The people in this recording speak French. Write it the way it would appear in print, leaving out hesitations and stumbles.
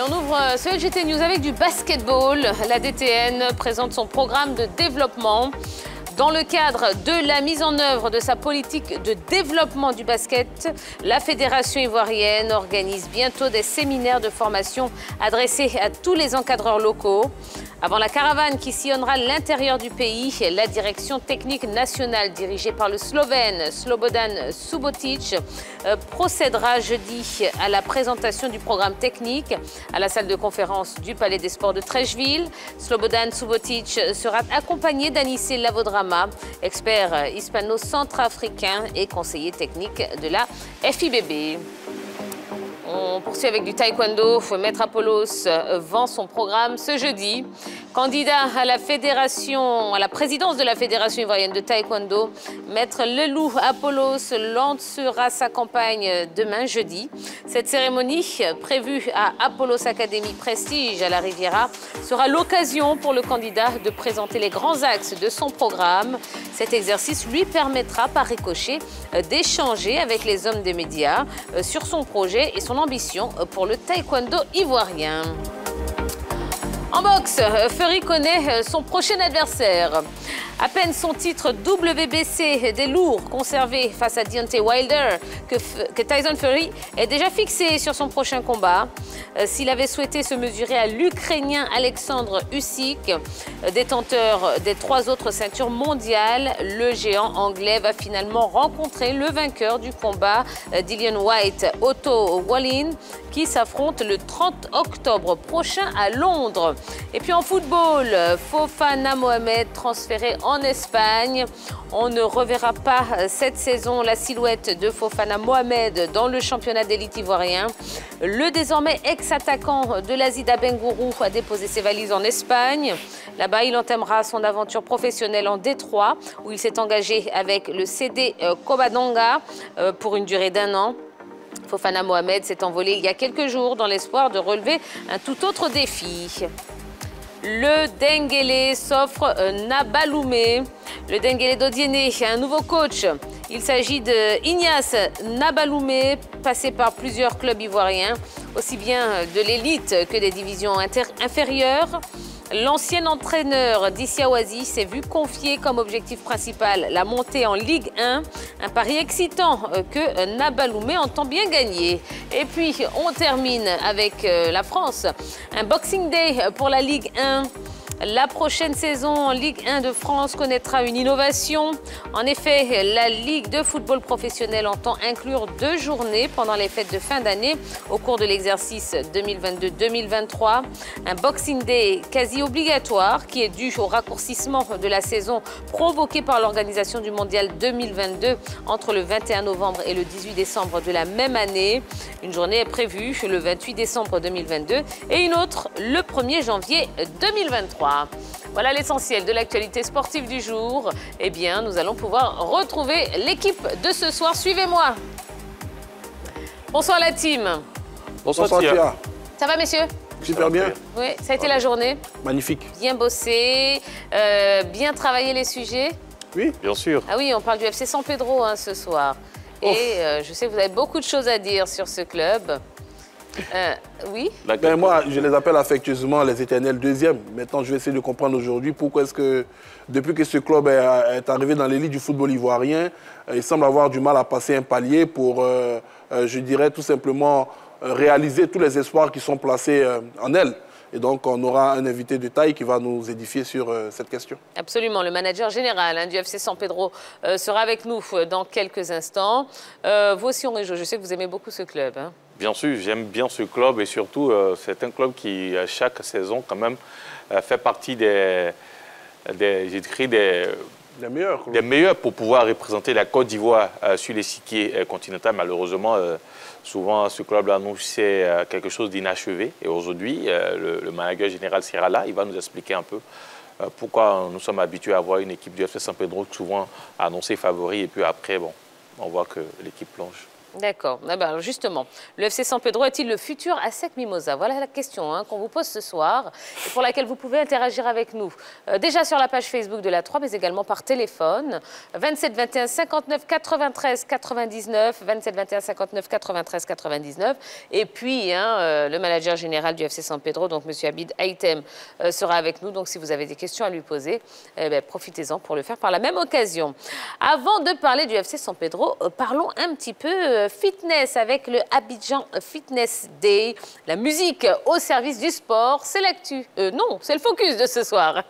Et on ouvre ce LGT News avec du basketball. La DTN présente son programme de développement. Dans le cadre de la mise en œuvre de sa politique de développement du basket, la Fédération ivoirienne organise bientôt des séminaires de formation adressés à tous les encadreurs locaux. Avant la caravane qui sillonnera l'intérieur du pays, la direction technique nationale dirigée par le Slovène Slobodan Subotic procédera jeudi à la présentation du programme technique à la salle de conférence du Palais des Sports de Trècheville. Slobodan Subotic sera accompagné d'Anissé Lavodrama, expert hispano-centrafricain et conseiller technique de la FIBB. On poursuit avec du taekwondo. Maître Apollos vend son programme ce jeudi. Candidat à la présidence de la Fédération ivoirienne de taekwondo, Maître Lelou Apollos lancera sa campagne demain jeudi. Cette cérémonie, prévue à Apollos Academy Prestige à la Riviera, sera l'occasion pour le candidat de présenter les grands axes de son programme. Cet exercice lui permettra par ricochet d'échanger avec les hommes des médias sur son projet et son ambition pour le taekwondo ivoirien. En boxe, Fury connaît son prochain adversaire. À peine son titre WBC des lourds conservé face à Deontay Wilder que Tyson Fury est déjà fixé sur son prochain combat. S'il avait souhaité se mesurer à l'Ukrainien Alexandre Usyk, détenteur des 3 autres ceintures mondiales, le géant anglais va finalement rencontrer le vainqueur du combat Dillian Whyte, Otto Wallin, qui s'affronte le 30 octobre prochain à Londres. Et puis en football, Fofana Mohamed transféré en Espagne. On ne reverra pas cette saison la silhouette de Fofana Mohamed dans le championnat d'élite ivoirien. Le désormais ex-attaquant de l'Azida Bengourou a déposé ses valises en Espagne. Là-bas, il entamera son aventure professionnelle en Détroit, où il s'est engagé avec le CD Covadonga pour une durée d'1 an. Fofana Mohamed s'est envolé il y a quelques jours dans l'espoir de relever un tout autre défi. Le Denguélé s'offre Nabaloumé. Le Denguélé d'Odiéné a un nouveau coach. Il s'agit de Ignace Nabaloumé, passé par plusieurs clubs ivoiriens, aussi bien de l'élite que des divisions inférieures. L'ancien entraîneur d'Issiawazi s'est vu confier comme objectif principal la montée en Ligue 1, un pari excitant que Nabaloumé entend bien gagner. Et puis, on termine avec la France. Un Boxing Day pour la Ligue 1. La prochaine saison en Ligue 1 de France connaîtra une innovation. En effet, la Ligue de football professionnel entend inclure 2 journées pendant les fêtes de fin d'année au cours de l'exercice 2022-2023. Un Boxing Day quasi obligatoire qui est dû au raccourcissement de la saison provoqué par l'organisation du Mondial 2022 entre le 21 novembre et le 18 décembre de la même année. Une journée est prévue le 28 décembre 2022 et une autre le 1er janvier 2023. Voilà l'essentiel de l'actualité sportive du jour. Eh bien, nous allons pouvoir retrouver l'équipe de ce soir. Suivez-moi. Bonsoir la team. Bonsoir Tia. Ça va, messieurs? Super bien. Oui, ça a été la journée. Magnifique. Bien bossé, bien travaillé les sujets. Oui, bien sûr. Ah oui, on parle du FC San Pedro ce soir. Et je sais que vous avez beaucoup de choses à dire sur ce club. Oui. Ben moi, je les appelle affectueusement les éternels deuxièmes. Maintenant, je vais essayer de comprendre aujourd'hui pourquoi est-ce que, depuis que ce club est arrivé dans l'élite du football ivoirien, il semble avoir du mal à passer un palier pour, je dirais, tout simplement réaliser tous les espoirs qui sont placés en elle. Et donc, on aura un invité de taille qui va nous édifier sur cette question. Absolument. Le manager général du FC San Pedro sera avec nous dans quelques instants. Vous aussi, on réjouit. Je sais que vous aimez beaucoup ce club. Hein. Bien sûr, j'aime bien ce club et surtout, c'est un club qui, chaque saison, quand même, fait partie des meilleurs pour pouvoir représenter la Côte d'Ivoire sur l'échiquier continental. Malheureusement, souvent, ce club-là nous, c'est quelque chose d'inachevé. Et aujourd'hui, le manager général sera là. Il va nous expliquer un peu pourquoi nous sommes habitués à voir une équipe du FC San Pedro souvent annoncée favori. Et puis après, bon, on voit que l'équipe plonge. D'accord. Ah ben, justement, le FC San Pedro est-il le futur ASEC Mimosa? Voilà la question qu'on vous pose ce soir et pour laquelle vous pouvez interagir avec nous. Déjà sur la page Facebook de la 3, mais également par téléphone. 27 21 59 93 99, 27 21 59 93 99. Et puis, le manager général du FC San Pedro, donc M. Abid Aitem, sera avec nous. Donc, si vous avez des questions à lui poser, profitez-en pour le faire par la même occasion. Avant de parler du FC San Pedro, parlons un petit peu fitness avec le Abidjan Fitness Day. La musique au service du sport, c'est l'actu. Non, c'est le focus de ce soir.